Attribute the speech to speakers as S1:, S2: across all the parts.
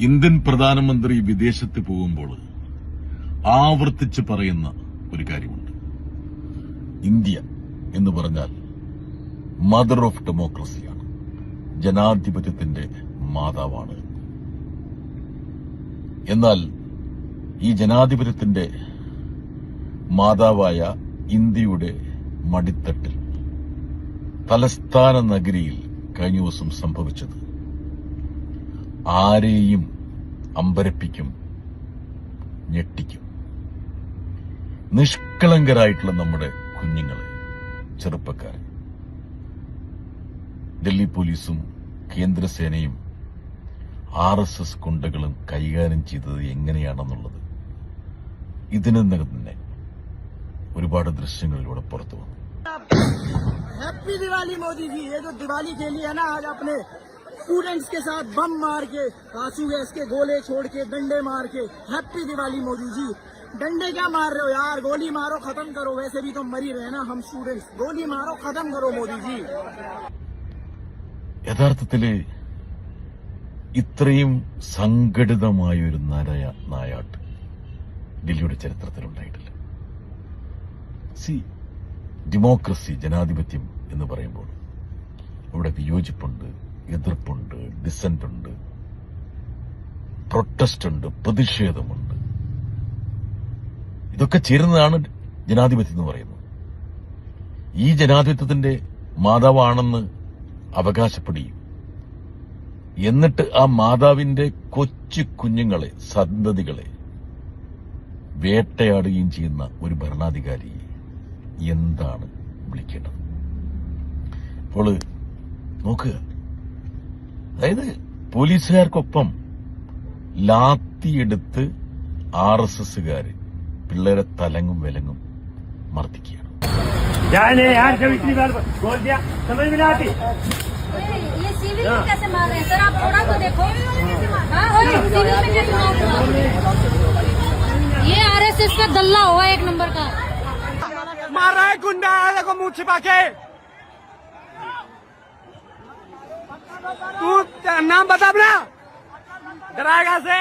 S1: Indian പ്രധാനമന്ത്രി വിദേശത്ത് പോകുമ്പോൾ ആവർത്തിച്ച് പറയുന്ന ഒരു കാര്യമുണ്ട്. ഇന്ത്യ എന്ന് പറഞ്ഞാൽ മദർ ഓഫ് ഡെമോക്രസിയാണ്, ജനാധിപത്യത്തിന്റെ മാതാവാണ്. എന്നാൽ ഈ ജനാധിപത്യത്തിന്റെ മാതാവായ ഇന്ത്യയുടെ മടിത്തട്ടിൽ തലസ്ഥാന നഗരിയിൽ കഴിഞ്ഞ ദിവസം സംഭവിച്ചത് ആരെയും അമ്പരപ്പിക്കും, ഞെട്ടിക്കും. നിഷ്കളങ്കരായിട്ടുള്ള നമ്മുടെ കുഞ്ഞുങ്ങളെ, ചെറുപ്പക്കാരെ ഡൽഹി പോലീസും കേന്ദ്രസേനയും RSS ഗുണ്ടകളും കൈകാര്യം ചെയ്തത് എങ്ങനെയാണെന്നുള്ളത് ഇതിനെന്ന് തന്നെ ഒരുപാട് ദൃശ്യങ്ങളിലൂടെ പുറത്തു വന്നു.
S2: हैप्पी दिवाली मोदी जी। ये जो दिवाली खेली है ना आज अपने स्टूडेंट्स के साथ बम मार के, आंसू गैस के गोले छोड़ के, डंडे मार के, हैप्पी दिवाली मोदी जी। डंडे क्या मार रहे हो यार, गोली मारो खत्म करो, वैसे भी तो मर ही रहे ना हम स्टूडेंट्स, गोली मारो खत्म करो मोदी जी।
S1: യഥാർത്ഥത്തില് ഇത്രയും സംഘടിതമായൊരു നായാട്ട് ഡൽഹിയുടെ ചരിത്രത്തിലുണ്ടായിട്ടില്ല. ഡെമോക്രസി, ജനാധിപത്യം എന്ന് പറയുമ്പോൾ ഇവിടെ വിയോജിപ്പുണ്ട്, എതിർപ്പുണ്ട്, ഡിസന്റ് ഉണ്ട്, പ്രൊട്ടസ്റ്റ് ഉണ്ട്, പ്രതിഷേധമുണ്ട്. ഇതൊക്കെ ചേരുന്നതാണ് ജനാധിപത്യം എന്ന് പറയുന്നത്. ഈ ജനാധിപത്യത്തിന്റെ മാതാവാണെന്ന് അവകാശപ്പെടുകയും എന്നിട്ട് ആ മാതാവിന്റെ കൊച്ചു കുഞ്ഞുങ്ങളെ, സന്തതികളെ വേട്ടയാടുകയും ചെയ്യുന്ന ഒരു ഭരണാധികാരിയെ എന്താണ് വിളിക്കേണ്ടത്? അപ്പോൾ നോക്കുക, അതായത് പോലീസുകാർക്കൊപ്പം ലാത്തിയെടുത്ത് RSSകാര് പിള്ളേരെ തലങ്ങും വിലങ്ങും മർദ്ദിക്കുകയാണ്.
S3: ये RSS का दल्ला हुआ एक नंबर का।
S2: मार रहा है गुंडा, देखो मुंह छिपा के। तू नाम बता अपना, डराएगा से।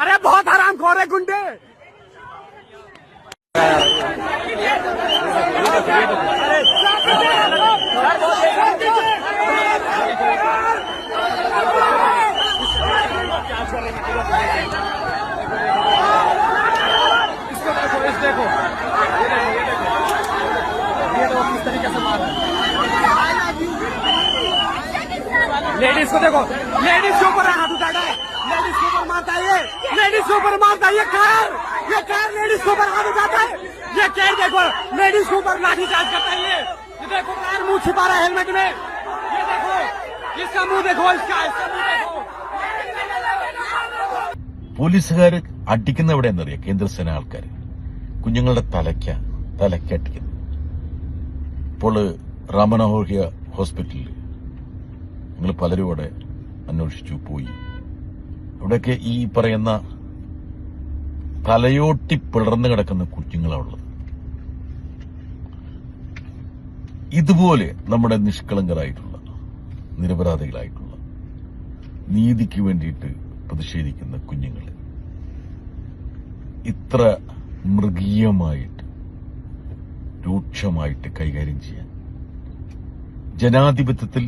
S2: अरे बहुत हराम खोर है गुंडे। देखो ये देखो किस तरीके से मार रहा है। लेडीज को देखो, लेडीज के ऊपर हाथ उठाता है, लेडीज के ऊपर मारता है, ये लेडीज के ऊपर मारता है। ये कार लेडीज के ऊपर हाथ उठाता है। ये कैर देखो, लेडीज के ऊपर लाठी चार्ज करता है। ये देखो कार मुंह छिपा रहा है हेलमेट में। ये देखो इसका मुंह देखो, इसका मुंह देखो।
S1: പോലീസുകാർ അടിക്കുന്ന എവിടെയെന്നറിയാം? കേന്ദ്രസേന ആൾക്കാർ കുഞ്ഞുങ്ങളുടെ തലക്കടിക്കുന്നു. ഇപ്പോൾ രാമനോഹ്യ ഹോസ്പിറ്റലിൽ നിങ്ങൾ പലരും അവിടെ അന്വേഷിച്ചു പോയി. അവിടെയൊക്കെ ഈ പറയുന്ന തലയോട്ടി പിളർന്നു കിടക്കുന്ന കുഞ്ഞുങ്ങളാണുള്ളത്. ഇതുപോലെ നമ്മുടെ നിഷ്കളങ്കരായിട്ടുള്ള, നിരപരാധികളായിട്ടുള്ള, നീതിക്ക് വേണ്ടിയിട്ട് പ്രതിഷേധിക്കുന്ന കുഞ്ഞുങ്ങൾ ഇത്ര മൃഗീയമായിട്ട്, രൂക്ഷമായിട്ട് കൈകാര്യം ചെയ്യാൻ ജനാധിപത്യത്തിൽ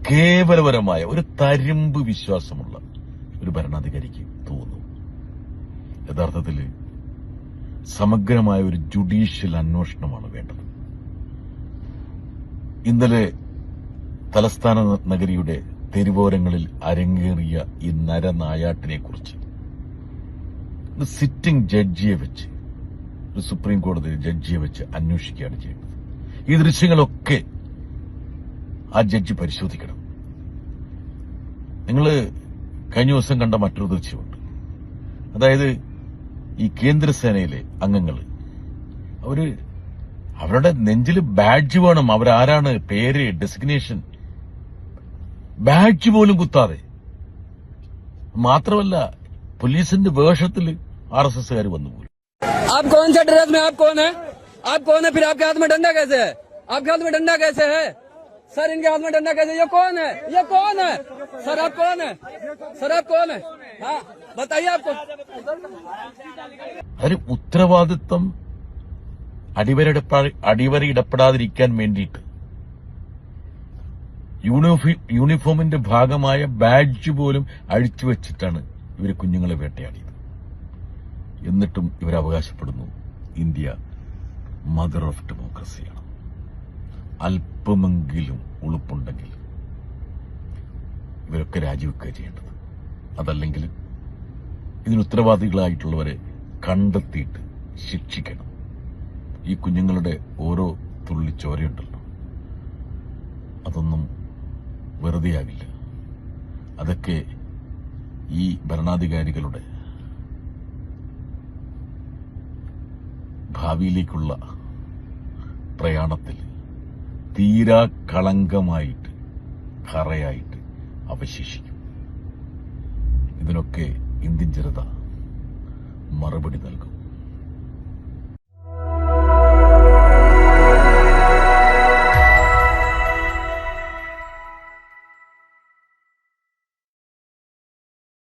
S1: കേവലപരമായ ഒരു തരിമ്പ് വിശ്വാസമുള്ള ഒരു ഭരണാധികാരിക്ക് തോന്നുന്നു. യഥാർത്ഥത്തിൽ സമഗ്രമായ ഒരു ജുഡീഷ്യൽ അന്വേഷണമാണ് വേണ്ടത്. ഇന്നലെ തലസ്ഥാന നഗരിയുടെ തെരുവോരങ്ങളിൽ അരങ്ങേറിയ ഈ നരനായാട്ടിനെ കുറിച്ച് ഒരു സിറ്റിംഗ് ജഡ്ജിയെ വെച്ച്, ഒരു സുപ്രീം കോടതി ജഡ്ജിയെ വെച്ച് അന്വേഷിക്കുകയാണ് ചെയ്യുന്നത്. ഈ ദൃശ്യങ്ങളൊക്കെ ആ ജഡ്ജി പരിശോധിക്കണം. നിങ്ങൾ കഴിഞ്ഞ ദിവസം കണ്ട മറ്റൊരു ദൃശ്യമുണ്ട്. അതായത് ഈ കേന്ദ്രസേനയിലെ അംഗങ്ങൾ അവരുടെ നെഞ്ചിൽ ബാഡ്ജ് വേണം. അവരാരാണ്, പേര്, ഡെസിഗ്നേഷൻ, ബാഡ്ജ് പോലും കുത്താതെ, മാത്രമല്ല പോലീസിന്റെ വേഷത്തിൽ RSSകാർ വന്നുപോയി.
S4: आप कौन से ड्रेस में, आप कौन है? फिर आपके हाथ में डंडा कैसे है? आपके हाथ में डंडा कैसे है?
S2: सर इनके हाथ में डंडा कैसे? ये कौन है? ये कौन है? सर आप कौन है? सर आप कौन है? हाँ बताइए आपको।
S1: ഒരു ഉത്തരവാദിത്വം അടിവരയിടപ്പെടാതിരിക്കാൻ വേണ്ടിയിട്ട് യൂണിഫോമിന്റെ ഭാഗമായ ബാഡ്ജ് പോലും അഴിച്ചു വെച്ചിട്ടാണ് ഇവർ കുഞ്ഞുങ്ങളെ വേട്ടയാടിയത്. എന്നിട്ടും ഇവർ അവകാശപ്പെടുന്നു ഇന്ത്യ മദർ ഓഫ് ഡെമോക്രസിയാണ്. അല്പമെങ്കിലും ഉളുപ്പുണ്ടെങ്കിൽ ഇവരൊക്കെ രാജിവെക്കുക ചെയ്യേണ്ടത്. അതല്ലെങ്കിൽ ഇതിന് ഉത്തരവാദികളായിട്ടുള്ളവരെ കണ്ടെത്തിയിട്ട് ശിക്ഷിക്കണം. ഈ കുഞ്ഞുങ്ങളുടെ ഓരോ തുള്ളി ചോരയുണ്ടല്ലോ, അതൊന്നും വെറുതെയാകില്ല. അതൊക്കെ ഈ ഭരണാധികാരികളുടെ ഭാവിയിലേക്കുള്ള പ്രയാണത്തിൽ തീരാ കളങ്കമായിട്ട് കറയായിട്ട് അവശേഷിക്കും. ഇതിനൊക്കെ ഇന്ത്യൻ ജനത മറുപടി നൽകും.